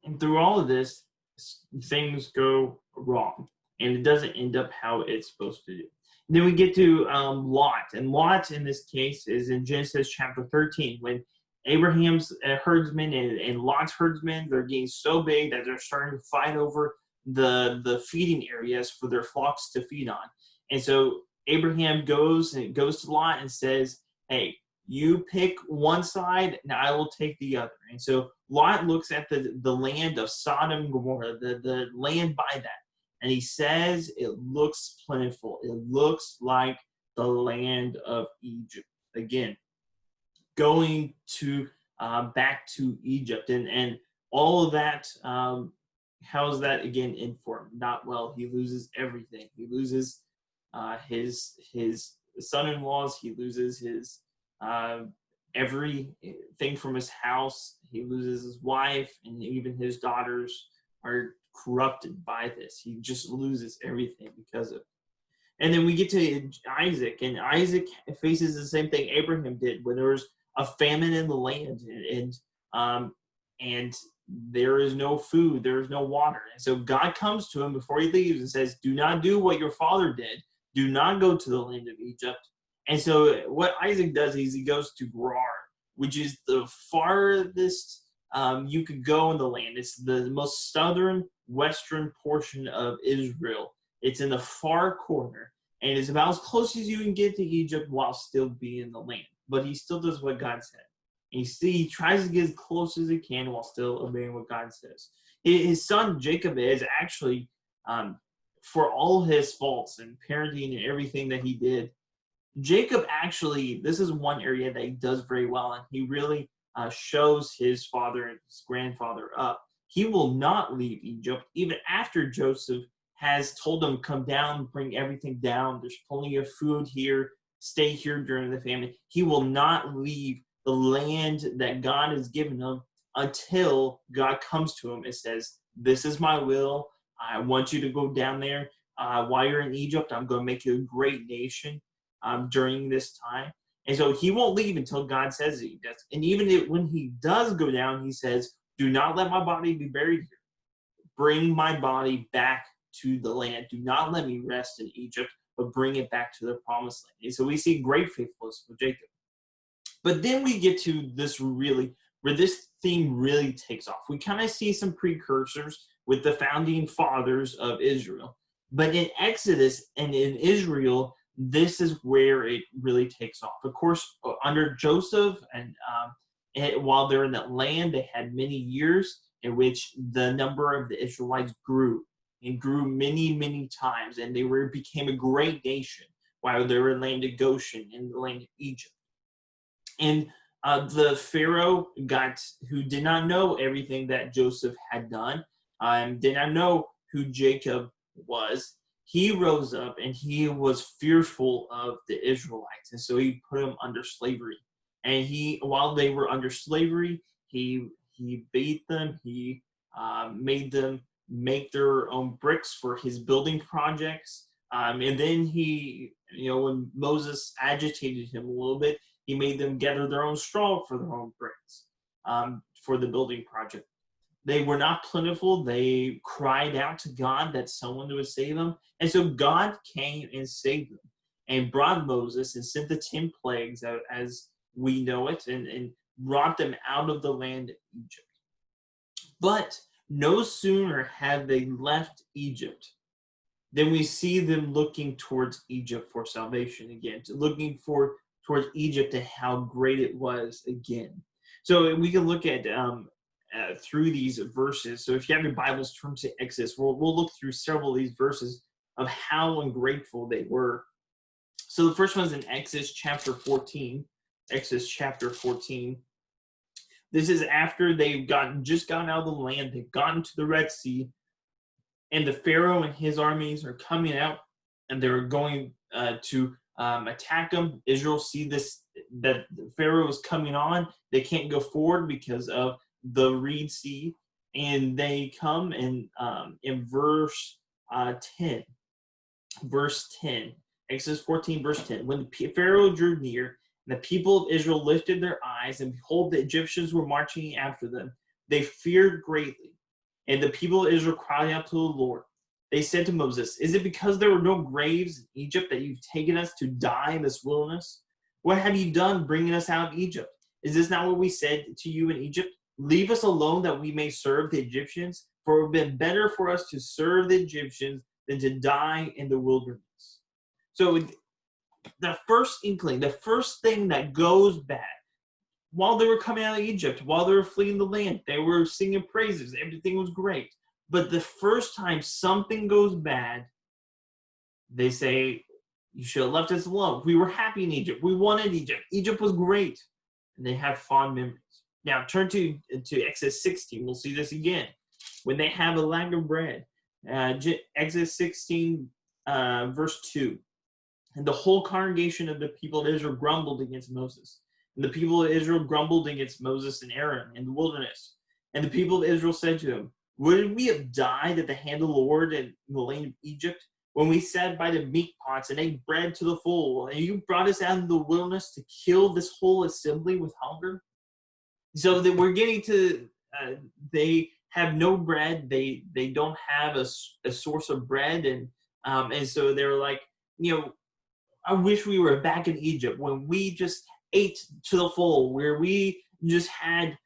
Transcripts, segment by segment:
And through all of this, things go wrong, and it doesn't end up how it's supposed to do. And then we get to Lot, and Lot in this case is in Genesis chapter 13 when Abraham's herdsmen and Lot's herdsmen, they're getting so big that they're starting to fight over the feeding areas for their flocks to feed on. And so Abraham goes to Lot and says, "Hey, you pick one side and I will take the other." And so Lot looks at the land of Sodom and Gomorrah, the land by that, and he says it looks plentiful. It looks like the land of Egypt. Again, going to back to Egypt, and all of that. How's that again informed? Not well. He loses everything. He loses his son-in-laws. He loses his everything from his house. He loses his wife, and even his daughters are corrupted by this. He just loses everything because of it. And then we get to Isaac, and Isaac faces the same thing Abraham did when there was a famine in the land, and there is no food, there is no water. And so God comes to him before he leaves and says, "Do not do what your father did. Do not go to the land of Egypt." And so what Isaac does is he goes to Gerar, which is the farthest you could go in the land. It's the most southern western portion of Israel. It's in the far corner, and it's about as close as you can get to Egypt while still being in the land. But he still does what God said. And he tries to get as close as he can while still obeying what God says. His son Jacob is actually, for all his faults and parenting and everything that he did, Jacob actually, this is one area that he does very well, and he really shows his father and his grandfather up. He will not leave Egypt, even after Joseph has told him, "Come down, bring everything down. There's plenty of food here. Stay here during the famine." He will not leave the land that God has given him until God comes to him and says, "This is my will. I want you to go down there. While you're in Egypt, I'm going to make you a great nation during this time." And so he won't leave until God says he does. And even when he does go down, he says, "Do not let my body be buried here. Bring my body back to the land. Do not let me rest in Egypt, but bring it back to the promised land." And so we see great faithfulness with Jacob. But then we get to this really, where this theme really takes off. We kind of see some precursors with the founding fathers of Israel. But in Exodus and in Israel, this is where it really takes off. Of course, under Joseph, and while they're in that land, they had many years in which the number of the Israelites grew and grew many, many times, and they became a great nation while they were in the land of Goshen, in the land of Egypt. And the Pharaoh who did not know everything that Joseph had done, did not know who Jacob was. He rose up and he was fearful of the Israelites, and so he put them under slavery. And while they were under slavery, he beat them. He made them make their own bricks for his building projects. And then when Moses agitated him a little bit, he made them gather their own straw for their own bricks for the building project. They were not plentiful. They cried out to God that someone would save them. And so God came and saved them and brought Moses and sent the 10 plagues out as we know it, and brought them out of the land of Egypt. But no sooner had they left Egypt than we see them looking towards Egypt for salvation again, looking towards Egypt and how great it was again. So we can look at through these verses. So if you have your Bibles, turn to Exodus. We'll look through several of these verses of how ungrateful they were. So the first one's in Exodus chapter 14. Exodus chapter 14. This is after they've just gotten out of the land. They've gotten to the Red Sea, and the Pharaoh and his armies are coming out, and they're going to attack them. Israel see that Pharaoh is coming on. They can't go forward because of the Red Sea, and they come in verse 10. Verse 10. Exodus 14, verse 10. When the Pharaoh drew near, and the people of Israel lifted their eyes, and behold, the Egyptians were marching after them. They feared greatly. And the people of Israel cried out to the Lord. They said to Moses, "Is it because there were no graves in Egypt that you've taken us to die in this wilderness? What have you done bringing us out of Egypt? Is this not what we said to you in Egypt? Leave us alone that we may serve the Egyptians, for it would have been better for us to serve the Egyptians than to die in the wilderness." So the first inkling, the first thing that goes bad, while they were coming out of Egypt, while they were fleeing the land, they were singing praises, everything was great. But the first time something goes bad, they say, "You should have left us alone. We were happy in Egypt. We wanted Egypt. Egypt was great." And they have fond memories. Now turn to Exodus 16. We'll see this again. When they have a lack of bread. Exodus 16, verse 2. And the whole congregation of the people of Israel grumbled against Moses. And the people of Israel grumbled against Moses and Aaron in the wilderness. And the people of Israel said to him, "Would we have died at the hand of the Lord in the land of Egypt, when we sat by the meat pots and ate bread to the full, and you brought us out of the wilderness to kill this whole assembly with hunger?" So that we're getting to, they have no bread. They don't have a source of bread, and so they're like, I wish we were back in Egypt when we just ate to the full, where we just had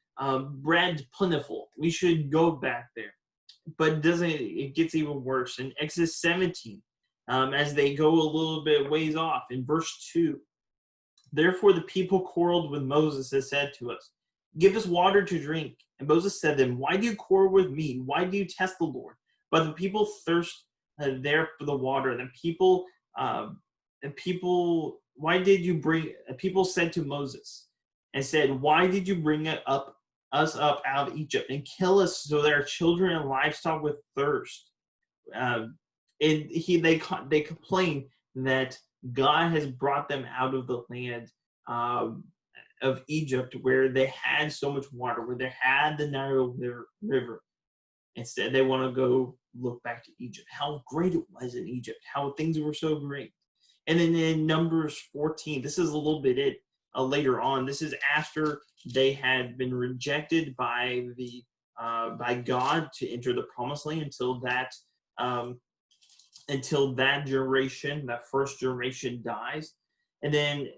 bread plentiful. We should go back there. But it gets even worse. In Exodus 17, as they go a little bit ways off, in verse 2, "Therefore the people quarreled with Moses and said to us, 'Give us water to drink.' And Moses said to them, 'Why do you quarrel with me? Why do you test the Lord?' But the people thirst there for the water. And why did you bring? People said to Moses and said, 'Why did you bring us up out of Egypt and kill us so that our children and livestock with thirst?'" And they complain that God has brought them out of the land of Egypt, where they had so much water, where they had the Nile River. Instead, they want to go look back to Egypt, how great it was in Egypt, how things were so great. And then in Numbers 14, this is a little bit later on. This is after they had been rejected by God to enter the Promised Land until that generation, that first generation, dies. And then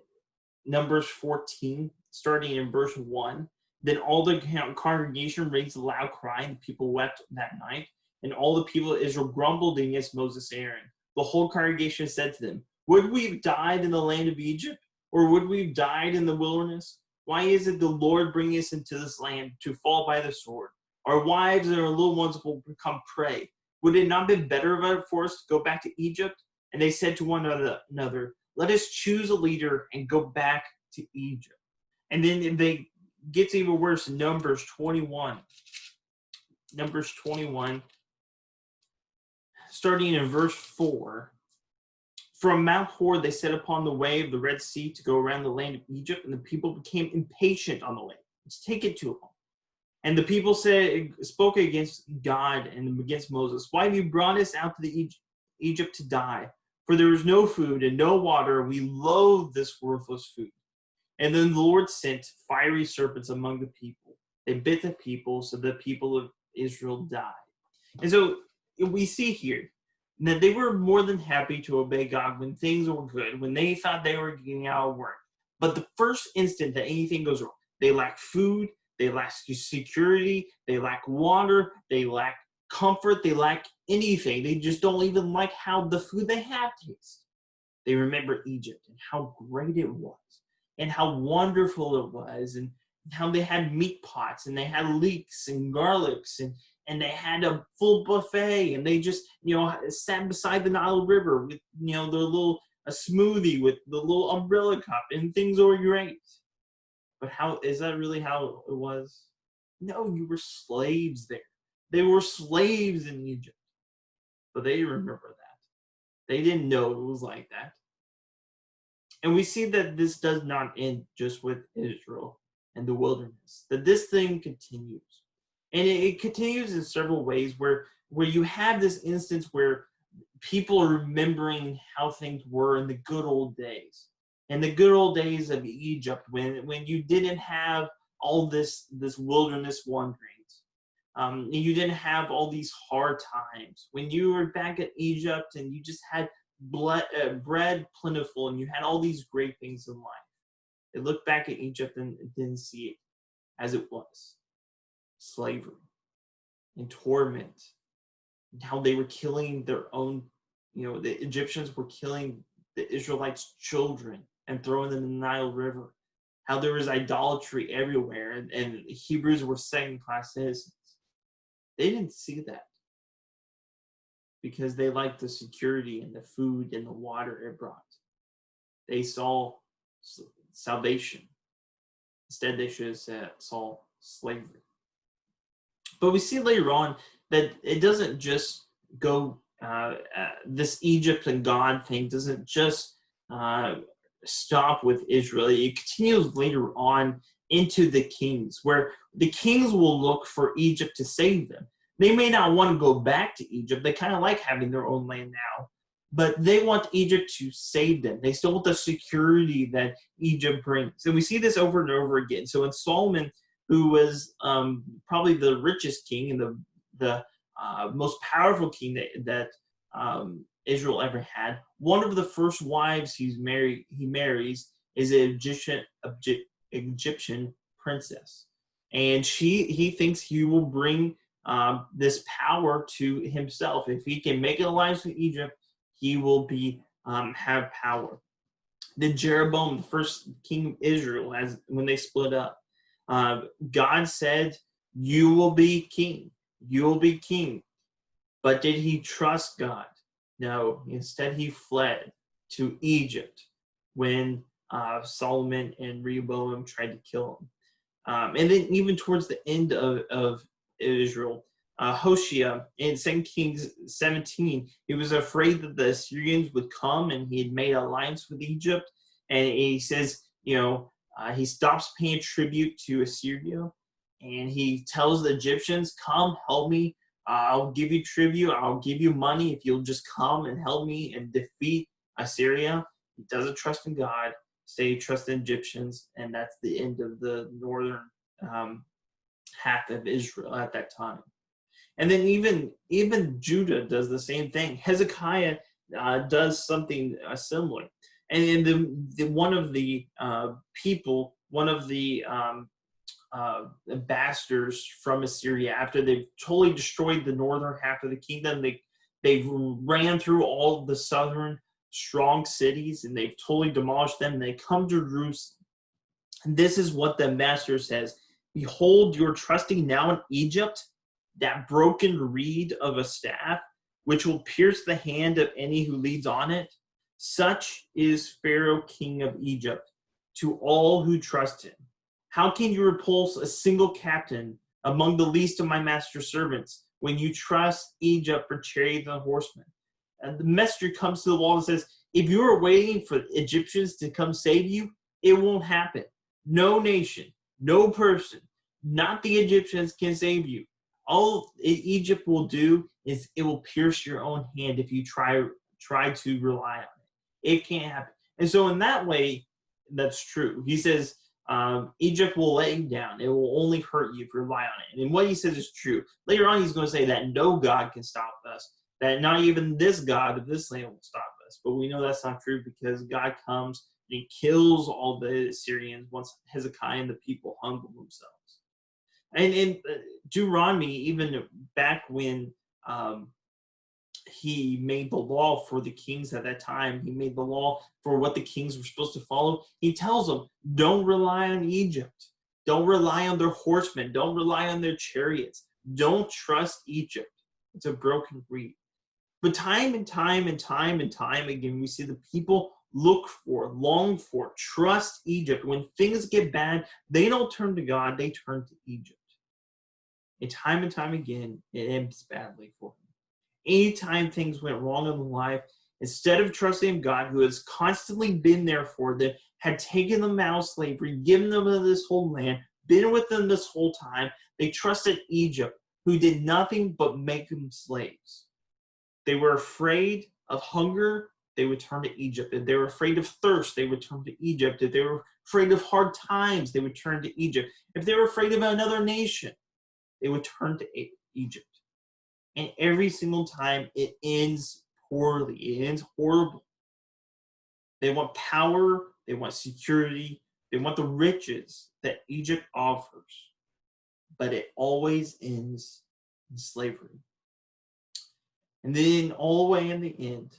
Numbers 14, starting in verse 1. "Then all the congregation raised a loud cry, and the people wept that night. And all the people of Israel grumbled against Moses and Aaron. The whole congregation said to them, 'Would we have died in the land of Egypt? Or would we have died in the wilderness? Why is it the Lord bringing us into this land to fall by the sword? Our wives and our little ones will become prey. Would it not have been better for us to go back to Egypt?' And they said to one another, 'Let us choose a leader and go back to Egypt.'" And then it gets even worse in Numbers 21. Numbers 21, starting in verse 4. "From Mount Hor they set upon the way of the Red Sea to go around the land of Egypt, and the people became impatient on the way. Let's take it to them. And the people spoke against God and against Moses. 'Why have you brought us out to Egypt to die? For there is no food and no water. We loathe this worthless food.' And then the Lord sent fiery serpents among the people. They bit the people, so the people of Israel died." And so we see here that they were more than happy to obey God when things were good, when they thought they were getting out of work. But the first instant that anything goes wrong, they lack food, they lack security, they lack water, they lack comfort, they lack anything. They just don't even like how the food they have tastes. They remember Egypt and how great it was, and how wonderful it was, and how they had meat pots, and they had leeks and garlics, and they had a full buffet, and they just sat beside the Nile River with their little a smoothie with the little umbrella cup, and things were great. But how is that really how it was? No, you were slaves there. They were slaves in Egypt, but they remember that. They didn't know it was like that. And we see that this does not end just with Israel and the wilderness, that this thing continues. And it continues in several ways where you have this instance where people are remembering how things were in the good old days. In the good old days of Egypt, when you didn't have all this wilderness wanderings. You didn't have all these hard times. When you were back at Egypt and you just had bread plentiful and you had all these great things in life. They looked back at Egypt and didn't see it as it was. Slavery and torment. And how they were killing their own, the Egyptians were killing the Israelites' children and throwing them in the Nile River. How there was idolatry everywhere, and Hebrews were second-class citizens. They didn't see that because they liked the security and the food and the water it brought. They saw salvation. Instead, they should have saw slavery. But we see later on that it doesn't just go, this Egypt and God thing doesn't just stop with Israel. It continues later on into the kings, where the kings will look for Egypt to save them. They may not want to go back to Egypt. They kind of like having their own land now, but they want Egypt to save them. They still want the security that Egypt brings. And we see this over and over again. So in Solomon, who was probably the richest king and the most powerful king that Israel ever had, one of the first wives he marries is an Egyptian princess, and he thinks he will bring this power to himself. If he can make an alliance with Egypt, he will have power. Then Jeroboam, the first king of Israel, when they split up, God said, "You will be king. You will be king." But did he trust God? No. Instead, he fled to Egypt when Solomon and Rehoboam tried to kill him. And then even towards the end of Israel, Hoshea in 2 Kings 17, he was afraid that the Assyrians would come, and he had made an alliance with Egypt. And he says, he stops paying tribute to Assyria, and he tells the Egyptians, "Come, help me. I'll give you tribute. I'll give you money if you'll just come and help me and defeat Assyria." He doesn't trust in God. Instead, he trusts in Egyptians, and that's the end of the northern half of Israel at that time. And then even Judah does the same thing. Hezekiah does something similar. And then one of the people, one of the ambassadors from Assyria, after they've totally destroyed the northern half of the kingdom, they've ran through all of the southern strong cities, and they've totally demolished them. And they come to Jerusalem. And this is what the ambassador says: "Behold, you're trusting now in Egypt, that broken reed of a staff, which will pierce the hand of any who leads on it. Such is Pharaoh, king of Egypt, to all who trust him. How can you repulse a single captain among the least of my master's servants when you trust Egypt for chariots and horsemen?" And the messenger comes to the wall and says, "If you are waiting for the Egyptians to come save you, it won't happen. No nation, no person, not the Egyptians can save you. All Egypt will do is it will pierce your own hand if you try to rely on it. It can't happen." And so in that way, that's true. He says, Egypt will let you down. It will only hurt you if you rely on it. And what he says is true. Later on, he's going to say that no God can stop us, that not even this God of this land will stop us. But we know that's not true, because God comes and he kills all the Assyrians once Hezekiah and the people humble themselves. And in Deuteronomy, even back when he made the law for the kings at that time, he made the law for what the kings were supposed to follow. He tells them, don't rely on Egypt. Don't rely on their horsemen. Don't rely on their chariots. Don't trust Egypt. It's a broken reed. But time and time and time and time again, we see the people look for, long for, trust Egypt. When things get bad, they don't turn to God, they turn to Egypt. And time again, it ends badly for them. Anytime things went wrong in life, instead of trusting God, who has constantly been there for them, had taken them out of slavery, given them this whole land, been with them this whole time, they trusted Egypt, who did nothing but make them slaves. They were afraid of hunger, they would turn to Egypt. If they were afraid of thirst, they would turn to Egypt. If they were afraid of hard times, they would turn to Egypt. If they were afraid of another nation, they would turn to Egypt. And every single time it ends poorly. It ends horribly. They want power. They want security. They want the riches that Egypt offers. But it always ends in slavery. And then all the way in the end,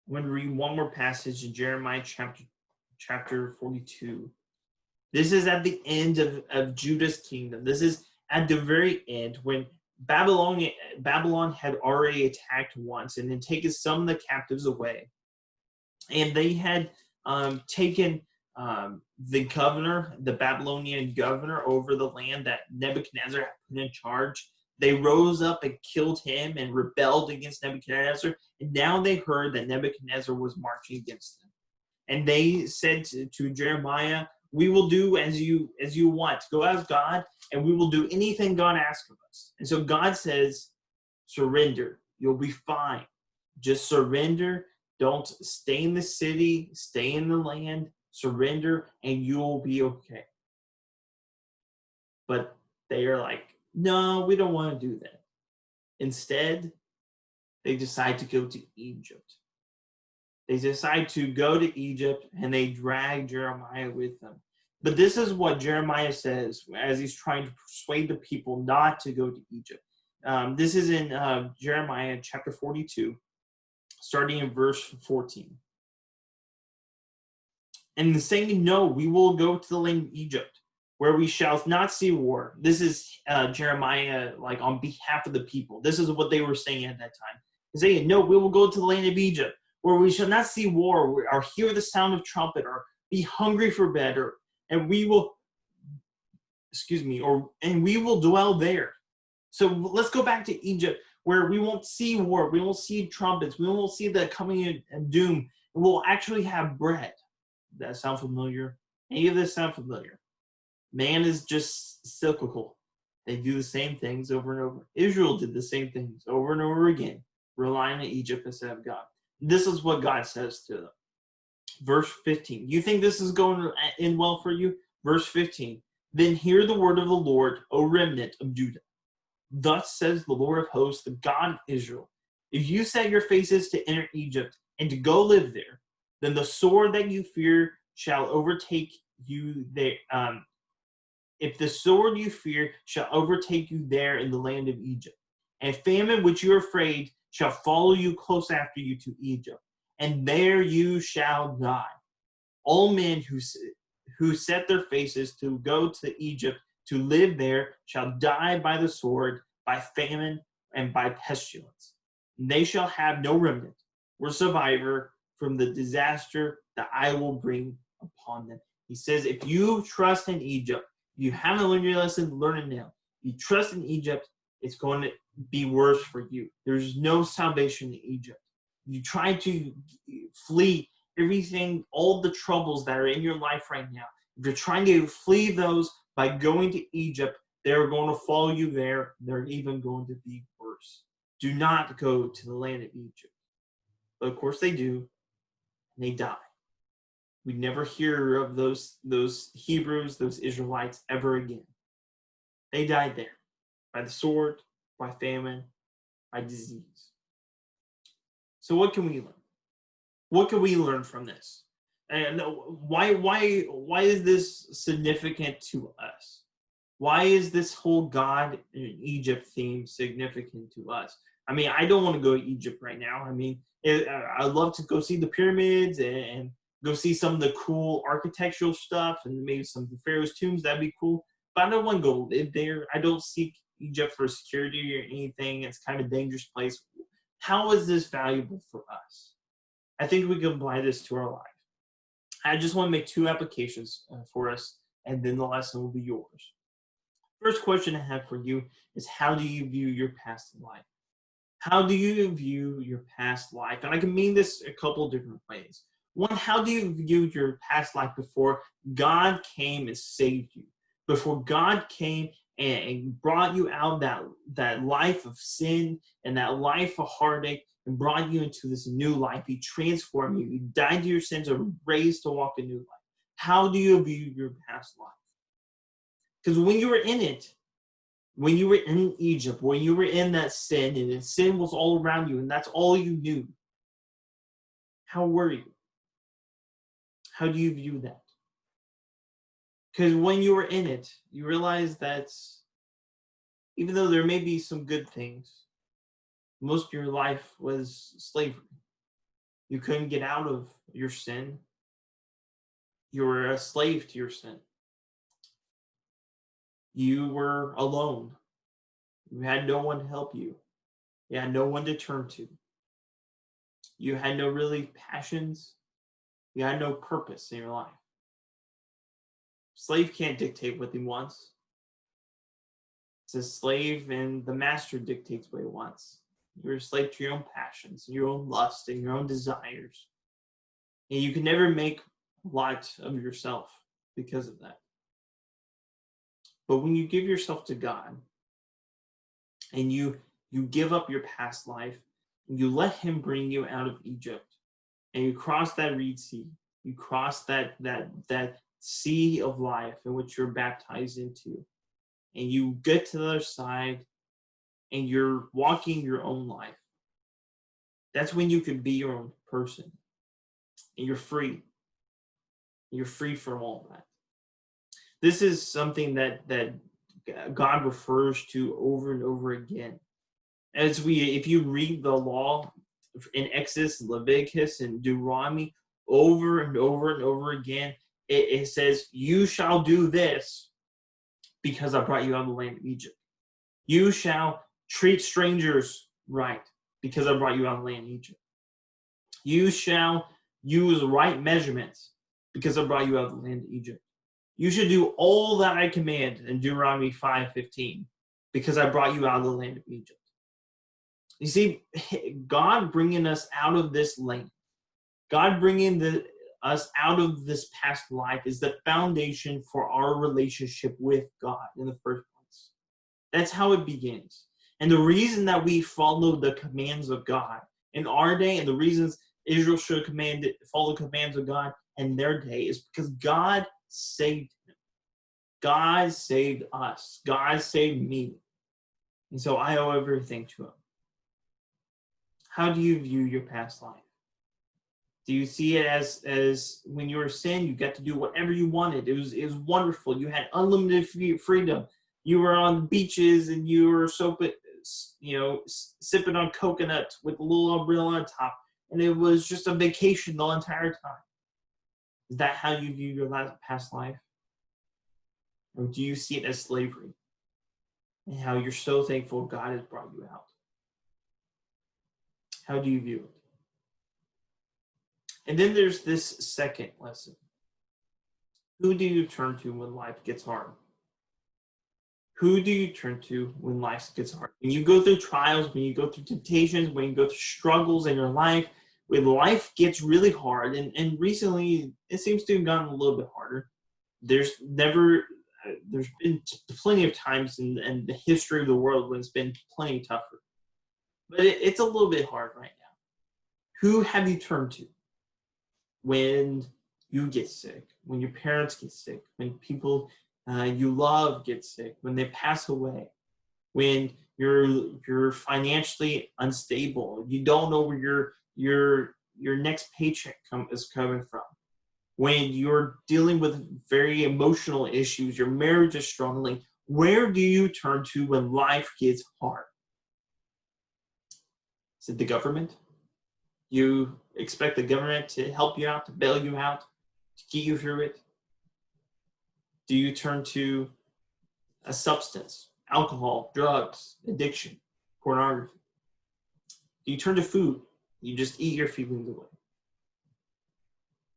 I'm going to read one more passage in Jeremiah chapter 42. This is at the end of Judah's kingdom. This is at the very end when Babylon had already attacked once and then taken some of the captives away. And they had taken the governor, the Babylonian governor, over the land that Nebuchadnezzar had put in charge. They rose up and killed him and rebelled against Nebuchadnezzar. And now they heard that Nebuchadnezzar was marching against them. And they said to Jeremiah, we will do as you want. Go ask God, and we will do anything God asks of us. And so God says, surrender. You'll be fine. Just surrender. Don't stay in the city. Stay in the land. Surrender, and you'll be okay. But they are like, no, we don't want to do that. Instead, they decide to go to Egypt. They decide to go to Egypt, and they drag Jeremiah with them. But this is what Jeremiah says as he's trying to persuade the people not to go to Egypt. This is in Jeremiah chapter 42, starting in verse 14. And saying, no, we will go to the land of Egypt, where we shall not see war. This is Jeremiah, like on behalf of the people. This is what they were saying at that time. They're saying, no, we will go to the land of Egypt, where we shall not see war, or hear the sound of trumpet, or be hungry for bread, and we will dwell there. So let's go back to Egypt, where we won't see war, we won't see trumpets, we won't see the coming of doom. We'll actually have bread. Does that sound familiar? Any of this sound familiar? Man is just cyclical. They do the same things over and over. Israel did the same things over and over again, relying on Egypt instead of God. This is what God says to them. Verse 15. You think this is going to end well for you? Verse 15. Then hear the word of the Lord, O remnant of Judah. Thus says the Lord of hosts, the God of Israel. If you set your faces to enter Egypt and to go live there, then the sword that you fear shall overtake you there. If the sword you fear shall overtake you there in the land of Egypt, and famine which you are afraid shall follow you close after you to Egypt, and there you shall die. All men who set their faces to go to Egypt to live there shall die by the sword, by famine, and by pestilence. And they shall have no remnant or survivor from the disaster that I will bring upon them. He says, if you trust in Egypt, you haven't learned your lesson, learn it now. If you trust in Egypt, it's going to be worse for you. There's no salvation in Egypt. You try to flee everything, all the troubles that are in your life right now. If you're trying to flee those by going to Egypt, they're going to follow you there. They're even going to be worse. Do not go to the land of Egypt. But of course they do, and they die. We never hear of those Hebrews, those Israelites ever again. They died there by the sword, by famine, by disease. So what can we learn? What can we learn from this? And why is this significant to us? Why is this whole God in Egypt theme significant to us? I mean, I don't want to go to Egypt right now. I mean, I'd love to go see the pyramids and go see some of the cool architectural stuff and maybe some of the Pharaoh's tombs. That'd be cool. But I don't want to go live there. I don't seek Egypt for security or anything. It's kind of a dangerous place. How is this valuable for us? I think we can apply this to our life. I just want to make two applications for us, and then the lesson will be yours. First question I have for you is, how do you view your past life? How do you view your past life? And I can mean this a couple different ways. One, how do you view your past life before God came and saved you? Before God came and brought you out that life of sin and that life of heartache and brought you into this new life. He transformed you. He died to your sins and were raised to walk a new life. How do you view your past life? Because when you were in it, When you were in Egypt, when you were in that sin, and sin was all around you, and that's all you knew, how were you? How do you view that? Because when you were in it, you realize that even though there may be some good things, most of your life was slavery. You couldn't get out of your sin. You were a slave to your sin. You were alone. You had no one to help you. You had no one to turn to. You had no really passions. You had no purpose in your life. Slave can't dictate what he wants. It's a slave, and the master dictates what he wants. You're a slave to your own passions, your own lust, and your own desires. And you can never make light of yourself because of that. But when you give yourself to God, and you give up your past life, and you let him bring you out of Egypt, and you cross that Reed Sea, you cross that sea of life in which you're baptized into, and you get to the other side, and you're walking your own life. That's when you can be your own person, and you're free. You're free from all that. This is something that God refers to over and over again. If you read the law in Exodus, Leviticus, and Deuteronomy over and over and over again, it says, "You shall do this because I brought you out of the land of Egypt. You shall treat strangers right because I brought you out of the land of Egypt. You shall use right measurements because I brought you out of the land of Egypt. You should do all that I command in Deuteronomy 5:15 because I brought you out of the land of Egypt." You see, God bringing us out of this land, God bringing us out of this past life is the foundation for our relationship with God in the first place. That's how it begins. And the reason that we follow the commands of God in our day, and the reasons Israel should follow the commands of God in their day, is because God saved them. God saved us. God saved me. And so I owe everything to him. How do you view your past life? Do you see it as when you were sin, you got to do whatever you wanted? It was wonderful. You had unlimited freedom. You were on the beaches and you were sipping on coconut with a little umbrella on top, and it was just a vacation the entire time. Is that how you view your past life? Or do you see it as slavery? And how you're so thankful God has brought you out? How do you view it? And then there's this second lesson. Who do you turn to when life gets hard? Who do you turn to when life gets hard? When you go through trials, when you go through temptations, when you go through struggles in your life, when life gets really hard, and recently it seems to have gotten a little bit harder. There's been plenty of times in the history of the world when it's been plenty tougher. But it's a little bit hard right now. Who have you turned to when you get sick, when your parents get sick, when people you love get sick, when they pass away, when you're financially unstable, you don't know where your next paycheck is coming from, when you're dealing with very emotional issues, your marriage is struggling? Where do you turn to when life gets hard? Is it the government? You expect the government to help you out, to bail you out, to get you through it? Do you turn to a substance, alcohol, drugs, addiction, pornography? Do you turn to food? You just eat your feelings away.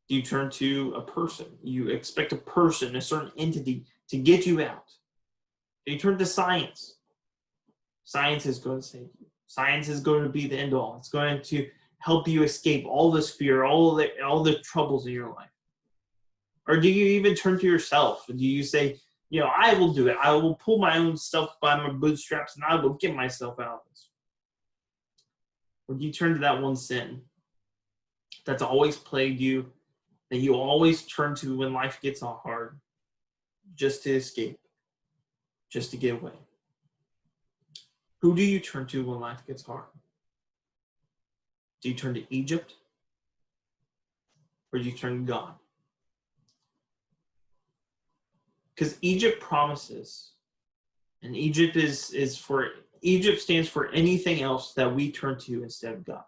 Do you turn to a person? You expect a person, a certain entity, to get you out. Do you turn to science? Science is going to save you. Science is going to be the end all. It's going to help you escape all this fear, all the troubles in your life. Or do you even turn to yourself? Do you say, I will do it. I will pull my own stuff by my bootstraps and I will get myself out of this? Or do you turn to that one sin that's always plagued you, that you always turn to when life gets all hard, just to escape, just to get away? Who do you turn to when life gets hard? Do you turn to Egypt? Or do you turn to God? Because Egypt promises, and Egypt stands for anything else that we turn to instead of God.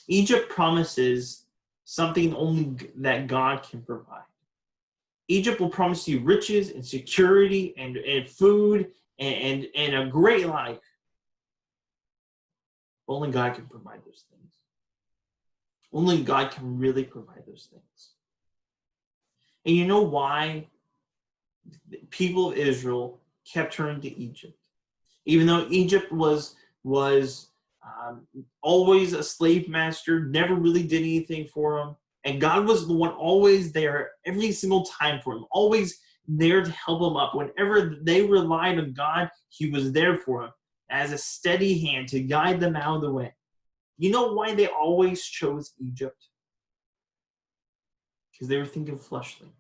Egypt promises something only that God can provide. Egypt will promise you riches and security and food and a great life. Only God can provide those things. Only God can really provide those things. And you know why the people of Israel kept turning to Egypt? Even though Egypt was always a slave master, never really did anything for them. And God was the one always there every single time for them, always there to help them up. Whenever they relied on God, he was there for them as a steady hand to guide them out of the way. You know why they always chose Egypt? Because they were thinking fleshly.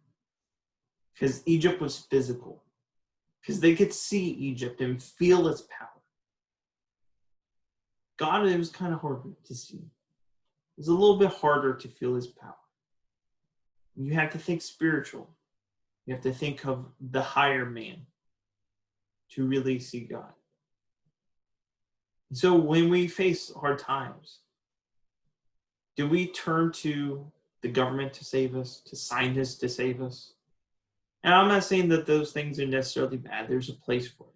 Because Egypt was physical. Because they could see Egypt and feel its power. God, it was kind of hard to see. It was a little bit harder to feel his power. You have to think spiritual. You have to think of the higher man to really see God. And so when we face hard times, do we turn to the government to save us, to scientists to save us? And I'm not saying that those things are necessarily bad. There's a place for it.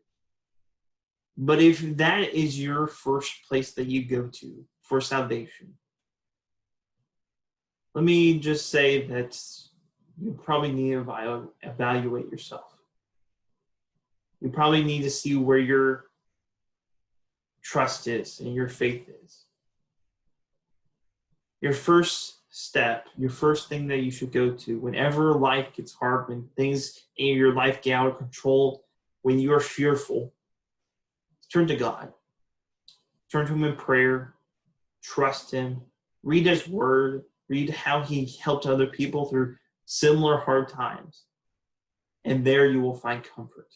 But if that is your first place that you go to for salvation, let me just say that you probably need to evaluate yourself. You probably need to see where your trust is and your faith is. Your first step, your first thing that you should go to whenever life gets hard, when things in your life get out of control, when you are fearful, turn to God. Turn to him in prayer. Trust him. Read his word. Read how he helped other people through similar hard times. And there you will find comfort.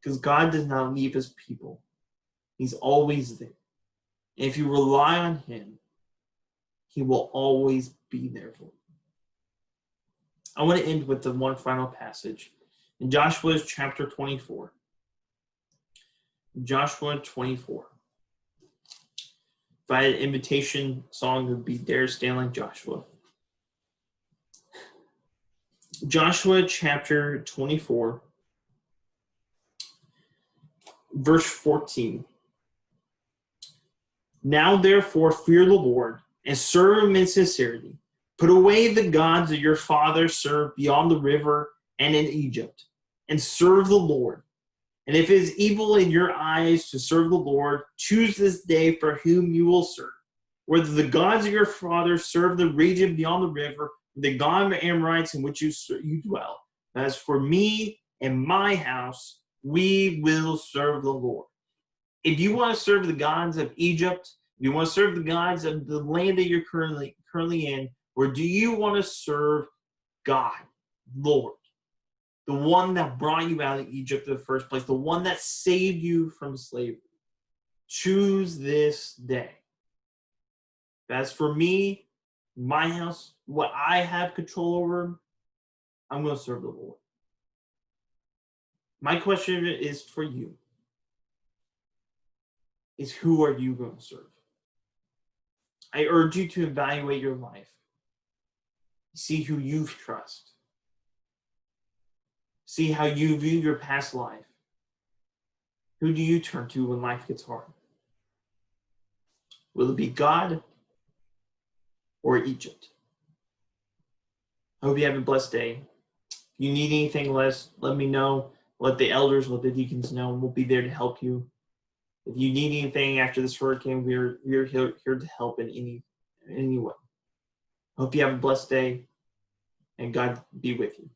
Because God does not leave his people. He's always there. And if you rely on him, he will always be there for you. I want to end with the one final passage in Joshua chapter 24. Joshua 24. If I had an invitation song, it would be Dare Stand Like Joshua. Joshua chapter 24, verse 14. Now therefore fear the Lord and serve him in sincerity. Put away the gods that your fathers served beyond the river and in Egypt, and serve the Lord. And if it is evil in your eyes to serve the Lord, choose this day for whom you will serve. Whether the gods of your fathers serve the region beyond the river, or the God of the Amorites in which you dwell. As for me and my house, we will serve the Lord. If you want to serve the gods of Egypt, if you want to serve the gods of the land that you're currently in, or do you want to serve God, Lord? The one that brought you out of Egypt in the first place, the one that saved you from slavery. Choose this day. As for me, my house, what I have control over, I'm going to serve the Lord. My question is for you. Is who are you going to serve? I urge you to evaluate your life. See who you trust. See how you view your past life. Who do you turn to when life gets hard? Will it be God or Egypt? I hope you have a blessed day. If you need anything, let me know. Let the elders, let the deacons know, and we'll be there to help you. If you need anything after this hurricane, we're here to help in any way. I hope you have a blessed day, and God be with you.